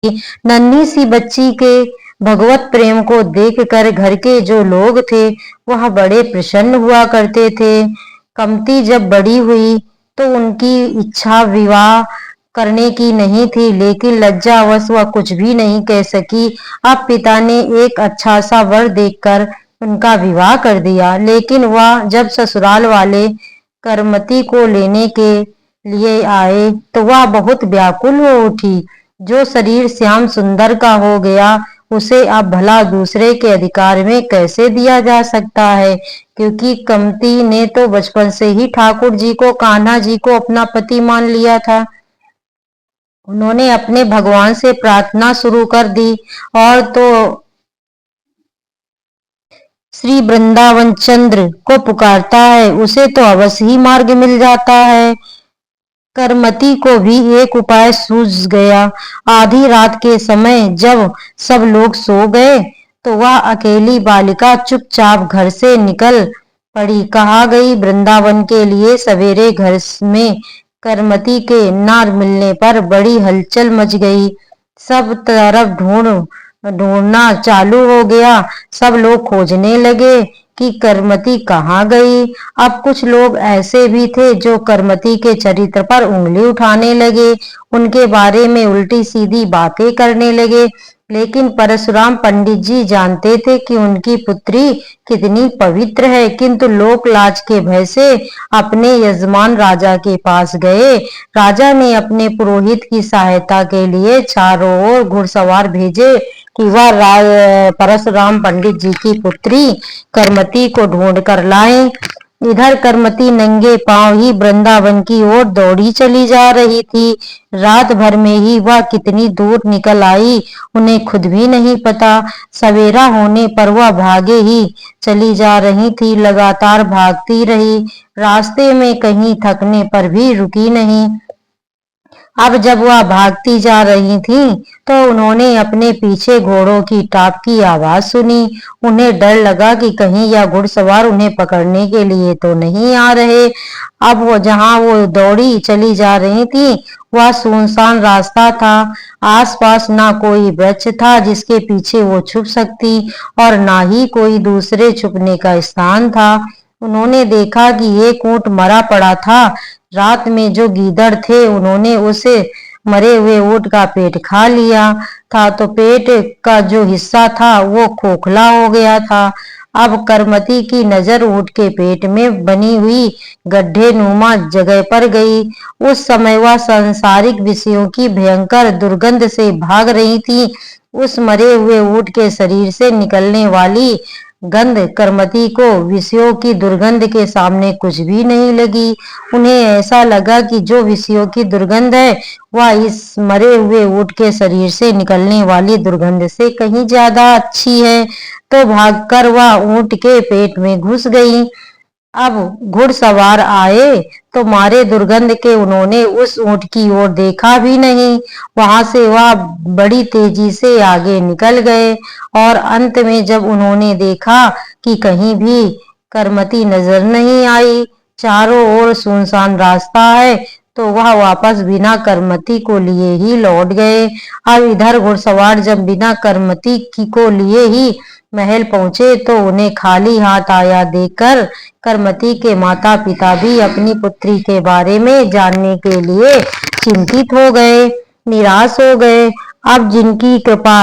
नन्ही सी बच्ची के भगवत प्रेम को देखकर घर के जो लोग थे वह बड़े प्रसन्न हुआ करते थे। कमती जब बड़ी हुई तो उनकी इच्छा विवाह करने की नहीं थी, लेकिन लज्जावश वह कुछ भी नहीं कह सकी। अब पिता ने एक अच्छा सा वर देखकर उनका विवाह कर दिया, लेकिन वह जब ससुराल वाले करमती को लेने के लिए आए तो वह बहुत व्याकुल हो उठी। जो शरीर श्याम सुंदर का हो गया उसे अब भला दूसरे के अधिकार में कैसे दिया जा सकता है, क्योंकि कमती ने तो बचपन से ही ठाकुर जी को, कान्हा जी को अपना पति मान लिया था। उन्होंने अपने भगवान से प्रार्थना शुरू कर दी और तो श्री वृंदावन चंद्र को पुकारता है, उसे तो अवश्य ही मार्ग मिल जाता है। करमती को भी एक उपाय सूझ गया। आधी रात के समय जब सब लोग सो गए तो वह अकेली बालिका चुपचाप घर से निकल पड़ी। कहा गई वृंदावन के लिए। सवेरे घर में करमती के न मिलने पर बड़ी हलचल मच गई। सब तरफ ढूंढना चालू हो गया। सब लोग खोजने लगे कि करमती कहाँ गई। अब कुछ लोग ऐसे भी थे जो करमती के चरित्र पर उंगली उठाने लगे, उनके बारे में उल्टी सीधी बातें करने लगे। लेकिन परशुराम पंडित जी जानते थे कि उनकी पुत्री कितनी पवित्र है, किंतु लोक लाज के भय से अपने यजमान राजा के पास गए। राजा ने अपने पुरोहित की सहायता के लिए चारों ओर घुड़सवार भेजे कि वह परशुराम पंडित जी की पुत्री करमती को ढूंढ कर लाए। इधर करमती नंगे पांव ही वृंदावन की ओर दौड़ी चली जा रही थी। रात भर में ही वह कितनी दूर निकल आई उन्हें खुद भी नहीं पता। सवेरा होने पर वह भागे ही चली जा रही थी, लगातार भागती रही, रास्ते में कहीं थकने पर भी रुकी नहीं। अब जब वह भागती जा रही थी तो उन्होंने अपने पीछे घोड़ों की टाप की आवाज सुनी। उन्हें डर लगा कि कहीं यह घुड़सवार उन्हें पकड़ने के लिए तो नहीं आ रहे। अब वो जहां वो दौड़ी चली जा रही थी वह सुनसान रास्ता था। आसपास ना कोई वृक्ष था जिसके पीछे वो छुप सकती और ना ही कोई दूसरे छुपने का स्थान था। उन्होंने देखा कि एक ऊंट मरा पड़ा था। रात में जो गीदड़ थे उन्होंने उसे मरे हुए ऊंट का पेट खा लिया था, तो पेट का जो हिस्सा था वो खोखला हो गया था। अब करमती की नजर ऊंट के पेट में बनी हुई गड्ढे नुमा जगह पर गई। उस समय वह सांसारिक विषयों की भयंकर दुर्गंध से भाग रही थी। उस मरे हुए ऊंट के शरीर से निकलने वाली गंध करमती को विषयों की दुर्गंध के सामने कुछ भी नहीं लगी। उन्हें ऐसा लगा कि जो विषयों की दुर्गंध है वह इस मरे हुए ऊंट के शरीर से निकलने वाली दुर्गंध से कहीं ज्यादा अच्छी है। तो भागकर वह ऊंट के पेट में घुस गई। अब घुड़सवार आए तो मारे दुर्गंध के उन्होंने उस ऊंट की ओर देखा भी नहीं। वहां से वह बड़ी तेजी से आगे निकल गए और अंत में जब उन्होंने देखा कि कहीं भी करमती नजर नहीं आई, चारों ओर सुनसान रास्ता है, तो वह वापस बिना करमती को लिए ही लौट गए। अब इधर घुड़सवार जब बिना करमती को लिए ही महल पहुंचे तो उन्हें खाली हाथ आया देखकर करमती के माता पिता भी अपनी पुत्री के बारे में जानने के लिए चिंतित हो गए, निराश हो गए। अब जिनकी कृपा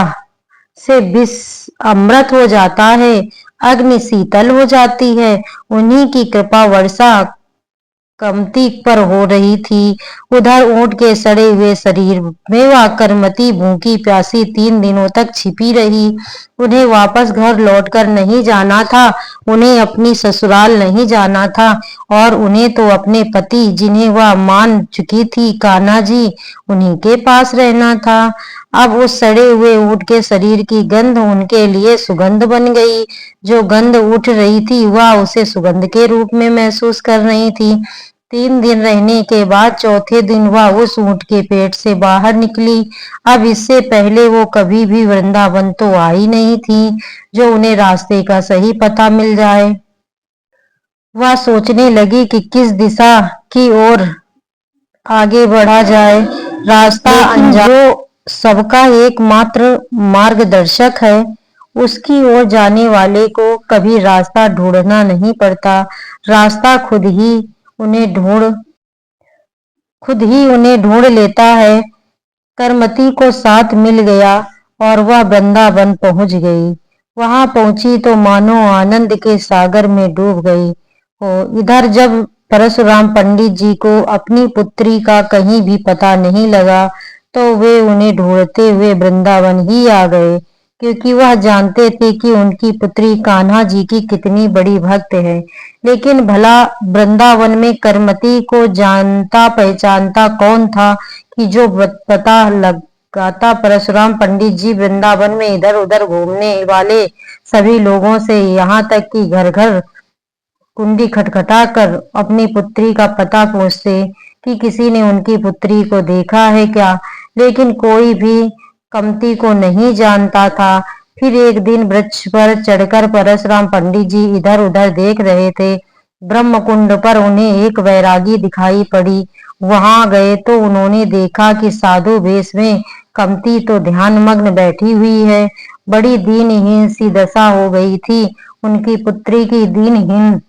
से विष अमृत हो जाता है, अग्नि शीतल हो जाती है, उन्हीं की कृपा वर्षा कमती पर हो रही थी। उधर ऊंट के सड़े हुए शरीर में वह करमती भूखी प्यासी 3 दिनों तक छिपी रही। उन्हें वापस घर लौटकर नहीं जाना था, उन्हें अपनी ससुराल नहीं जाना था और उन्हें तो अपने पति जिन्हें वह मान चुकी थी कान्हा जी, उन्हीं के पास रहना था। अब उस सड़े हुए ऊंट के शरीर की गंध उनके लिए सुगंध बन गई। जो गंध उठ रही थी वह उसे सुगंध के रूप में महसूस कर रही थी। 3 दिन रहने के बाद चौथे दिन वह उस ऊंट के पेट से बाहर निकली। अब इससे पहले वो कभी भी वृंदावन तो आई नहीं थी जो उन्हें रास्ते का सही पता मिल जाए। वह सोचने लगी कि किस दिशा की ओर आगे बढ़ा जाए। रास्ता अनजान, जो सबका एकमात्र मार्गदर्शक है। उसकी ओर जाने वाले को कभी रास्ता ढूंढना नहीं पड़ता, रास्ता खुद ही उन्हें ढूंढ लेता है। करमती को साथ मिल गया और वह वृंदावन पहुंच गई। वहां पहुंची तो मानो आनंद के सागर में डूब गई हो। इधर जब परशुराम पंडित जी को अपनी पुत्री का कहीं भी पता नहीं लगा, तो वे उन्हें ढूंढते हुए वृंदावन ही आ गए, क्योंकि वह जानते थे कि उनकी पुत्री कान्हा जी की कितनी बड़ी भक्त है। लेकिन भला वृंदावन में करमती को जानता पहचानता कौन था कि जो पता लगाता। परशुराम पंडित जी वृंदावन में इधर उधर घूमने वाले सभी लोगों से, यहाँ तक कि घर घर कुंडी खटखटाकर अपनी पुत्री का पता पूछते कि किसी ने उनकी पुत्री को देखा है क्या, लेकिन कोई भी कमती को नहीं जानता था। फिर एक दिन वृक्ष पर चढ़कर परशुराम पंडित जी इधर उधर देख रहे थे। ब्रह्मकुंड पर उन्हें एक वैरागी दिखाई पड़ी। वहां गए तो उन्होंने देखा कि साधु वेश में कमती तो ध्यान मग्न बैठी हुई है। बड़ी दीनहीन सी दशा हो गई थी उनकी पुत्री की। दीनहीन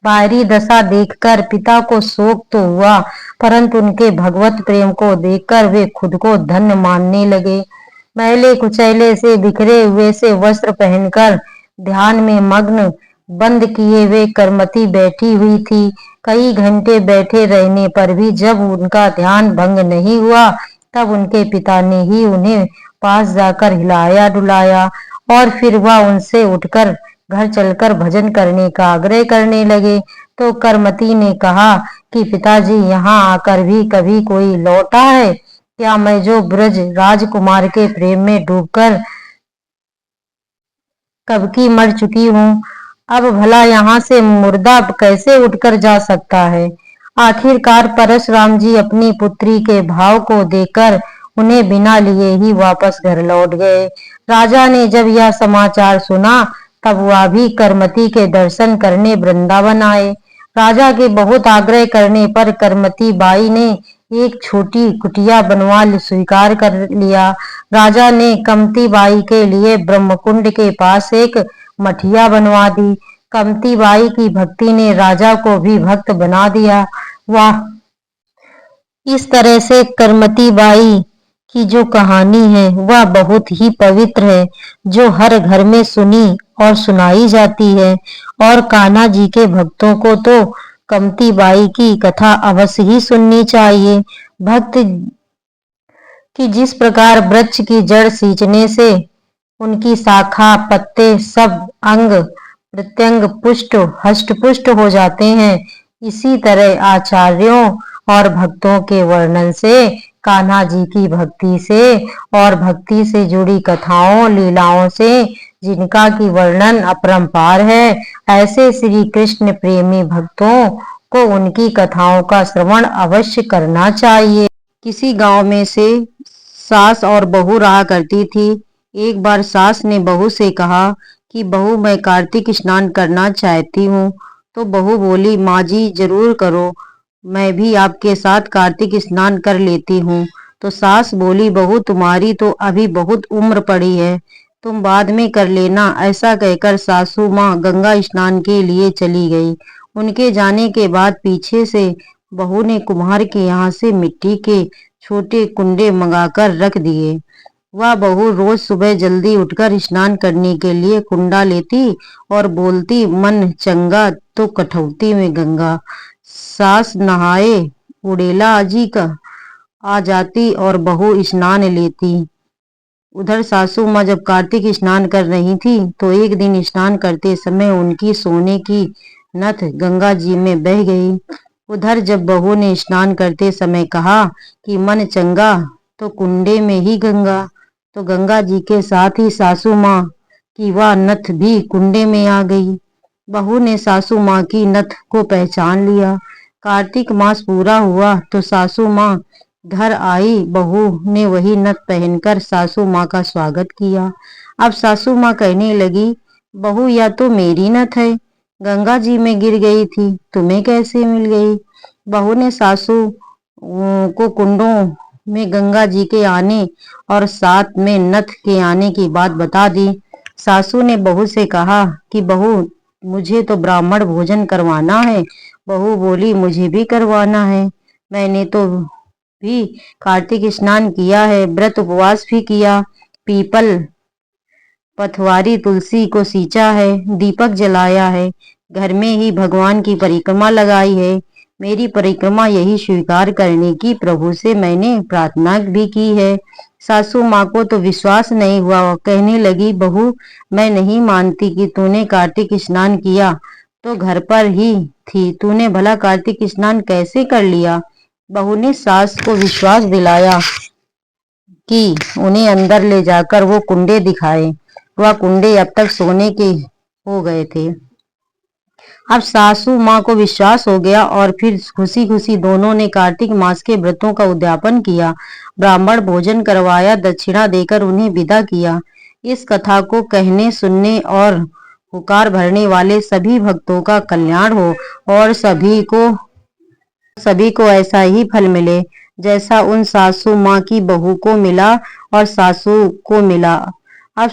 बाहरी दशा देखकर पिता को शोक तो हुआ, परंतु उनके भगवत प्रेम को देखकर वे खुद को धन्य मानने लगे। मैले कुचैले से बिखरे हुए से वस्त्र पहनकर ध्यान में मग्न बंद किए वे करमती बैठी हुई थी। कई घंटे बैठे रहने पर भी जब उनका ध्यान भंग नहीं हुआ, तब उनके पिता ने ही उन्हें पास जाकर हिलाया डुलाया और फिर वह उनसे उठकर घर चलकर भजन करने का आग्रह करने लगे। तो करमती ने कहा कि पिताजी, यहाँ आकर भी कभी कोई लौटा है क्या? मैं जो ब्रज राजकुमार के प्रेम में डूबकर कब की मर चुकी हूँ, अब भला यहाँ से मुर्दा कैसे उठकर जा सकता है? आखिरकार परशुराम जी अपनी पुत्री के भाव को देखकर उन्हें बिना लिए ही वापस घर लौट गए। राजा ने जब यह समाचार सुना, तब वह भी करमती के दर्शन करने वृंदावन आए। राजा के बहुत आग्रह करने पर करमती बाई ने एक छोटी कुटिया बनवा स्वीकार कर लिया। राजा ने कमती बाई के लिए ब्रह्मकुंड के पास एक मठिया बनवा दी। कमती बाई की भक्ति ने राजा को भी भक्त बना दिया। वाह! इस तरह से करमती बाई की जो कहानी है वह बहुत ही पवित्र है, जो हर घर में सुनी और सुनाई जाती है। और कान्हा जी के भक्तों को तो कमती बाई की कथा अवश्य ही सुननी चाहिए। भक्त कि जिस प्रकार वृक्ष की जड़ सींचने से उनकी शाखा पत्ते सब अंग प्रत्यंग पुष्ट हष्ट-पुष्ट हो जाते हैं, इसी तरह आचार्यों और भक्तों के वर्णन से, कान्हा जी की भक्ति से और भक्ति से जुड़ी कथाओं लीलाओं से, जिनका की वर्णन अपरंपार है, ऐसे श्री कृष्ण प्रेमी भक्तों को उनकी कथाओं का श्रवण अवश्य करना चाहिए। किसी गांव में से सास और बहू रहा करती थी। एक बार सास ने बहू से कहा कि बहू, मैं कार्तिक स्नान करना चाहती हूँ। तो बहू बोली, माँ जी जरूर करो, मैं भी आपके साथ कार्तिक स्नान कर लेती हूँ। तो सास बोली, बहू तुम्हारी तो अभी बहुत उम्र पड़ी है, तुम बाद में कर लेना। ऐसा कहकर सासू माँ गंगा स्नान के लिए चली गई। उनके जाने के बाद पीछे से बहू ने कुम्हार के यहाँ से मिट्टी के छोटे कुंडे मंगाकर रख दिए। वह बहू रोज सुबह जल्दी उठकर स्नान करने के लिए कुंडा लेती और बोलती, मन चंगा तो कठौती में गंगा। सास नहाए उड़ेला जी का आ जाती और बहू स्नान लेती। उधर सासू माँ जब कार्तिक स्नान कर रही थी, तो एक दिन स्नान करते समय उनकी सोने की नथ गंगा जी में बह गई। उधर जब बहू ने स्नान करते समय कहा कि मन चंगा तो कुंडे में ही गंगा, तो गंगा जी के साथ ही सासू माँ की वह नथ भी कुंडे में आ गई। बहू ने सासू माँ की नथ को पहचान लिया। कार्तिक मास पूरा हुआ तो सासू माँ घर आई। बहू ने वही नथ पहनकर सासू माँ का स्वागत किया। अब सासू माँ कहने लगी, बहू यह तो मेरी नथ है, गंगा जी में गिर गई थी, तुम्हें कैसे मिल गई? बहू ने सासू को कुंडों में गंगा जी के आने और साथ में नथ के आने की बात बता दी। सासू ने बहू से कहा कि बहू, मुझे तो ब्राह्मण भोजन करवाना है। बहू बोली, मुझे भी करवाना है। मैंने तो भी कार्तिक स्नान किया है, व्रत उपवास भी किया, पीपल पथवारी तुलसी को सींचा है, दीपक जलाया है, घर में ही भगवान की परिक्रमा लगाई है। मेरी परिक्रमा यही स्वीकार करने की प्रभु से मैंने प्रार्थना भी की है। सासू माँ को तो विश्वास नहीं हुआ, कहने लगी, बहू, मैं नहीं मानती कि तूने कार्तिक स्नान किया, तो घर पर ही थी, तूने भला कार्तिक स्नान कैसे कर लिया। बहू ने सास को विश्वास दिलाया कि उन्हें अंदर ले जाकर वो कुंडे दिखाए। वह कुंडे अब तक सोने के हो गए थे। अब सासू माँ को विश्वास हो गया और फिर खुशी खुशी दोनों ने कार्तिक मास के व्रतों का उद्यापन किया, ब्राह्मण भोजन करवाया, दक्षिणा देकर उन्हें विदा किया। इस कथा को कहने, सुनने और हुकार भरने वाले सभी भक्तों का कल्याण हो और सभी को ऐसा ही फल मिले जैसा उन सासू माँ की बहू को मिला और सासू को मिला। अब